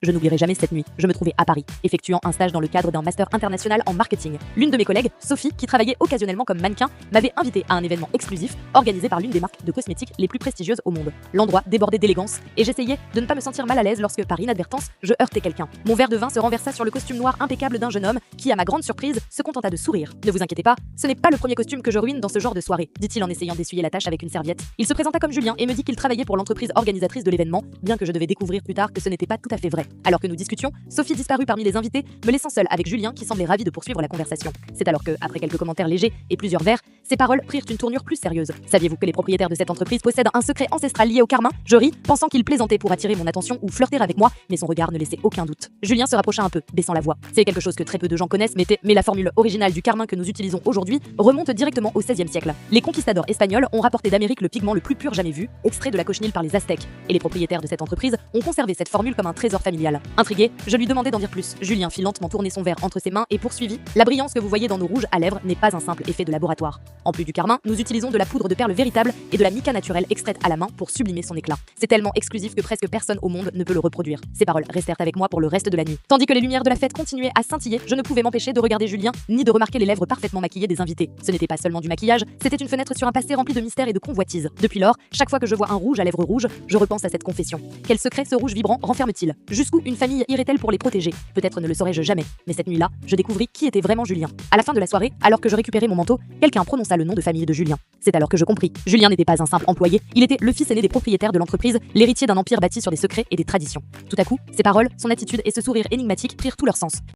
Je n'oublierai jamais cette nuit. Je me trouvais à Paris, effectuant un stage dans le cadre d'un master international en marketing. L'une de mes collègues, Sophie, qui travaillait occasionnellement comme mannequin, m'avait invité à un événement exclusif organisé par l'une des marques de cosmétiques les plus prestigieuses au monde. L'endroit débordait d'élégance et j'essayais de ne pas me sentir mal à l'aise lorsque, par inadvertance, je heurtais quelqu'un. Mon verre de vin se renversa sur le costume noir impeccable d'un jeune homme qui, à ma grande surprise, se contenta de sourire. Ne vous inquiétez pas, ce n'est pas le premier costume que je ruine dans ce genre de soirée, dit-il en essayant d'essuyer la tache avec une serviette. Il se présenta comme Julien et me dit qu'il travaillait pour l'entreprise organisatrice de l'événement, bien que je devais découvrir plus tard que ce n'était pas tout à fait vrai. Alors que nous discutions, Sophie disparut parmi les invités, me laissant seule avec Julien qui semblait ravi de poursuivre la conversation. C'est alors que, après quelques commentaires légers et plusieurs verres, ses paroles prirent une tournure plus sérieuse. Saviez-vous que les propriétaires de cette entreprise possèdent un secret ancestral lié au carmin? Je ris, pensant qu'il plaisantait pour attirer mon attention ou flirter avec moi, mais son regard ne laissait aucun doute. Julien se rapprocha un peu, baissant la voix. C'est quelque chose que très peu de gens connaissent, mais la formule originale du carmin que nous utilisons aujourd'hui remonte directement au XVIe siècle. Les conquistadors espagnols ont rapporté d'Amérique le pigment le plus pur jamais vu, extrait de la cochenille par les Aztèques, et les propriétaires de cette entreprise ont conservé cette formule comme un trésor familial. Intrigué, je lui demandai d'en dire plus. Julien fit lentement tourner son verre entre ses mains et poursuivit. La brillance que vous voyez dans nos rouges à lèvres n'est pas un simple effet de laboratoire. En plus du carmin, nous utilisons de la poudre de perles véritable et de la mica naturelle extraite à la main pour sublimer son éclat. C'est tellement exclusif que presque personne au monde ne peut le reproduire. Ces paroles restèrent avec moi pour le reste de la nuit. Tandis que les lumières de la fête continuaient à scintiller, je ne pouvais m'empêcher de regarder Julien, ni de remarquer les lèvres parfaitement maquillées des invités. Ce n'était pas seulement du maquillage, c'était une fenêtre sur un passé rempli de mystères et de convoitises. Depuis lors, chaque fois que je vois un rouge à lèvres rouges, je repense à cette confession. Quel secret ce rouge vibrant renferme-t-il? Jusqu'où une famille irait-elle pour les protéger? Peut-être ne le saurais-je jamais, mais cette nuit-là, je découvris qui était vraiment Julien. À la fin de la soirée, alors que je récupérais mon manteau, quelqu'un prononça le nom de famille de Julien. C'est alors que je compris. Julien n'était pas un simple employé, il était le fils aîné des propriétaires de l'entreprise, l'héritier d'un empire bâti sur des secrets et des traditions. Tout à coup, ses paroles, son attitude et ce sourire énigmatique prirent tout leur sens.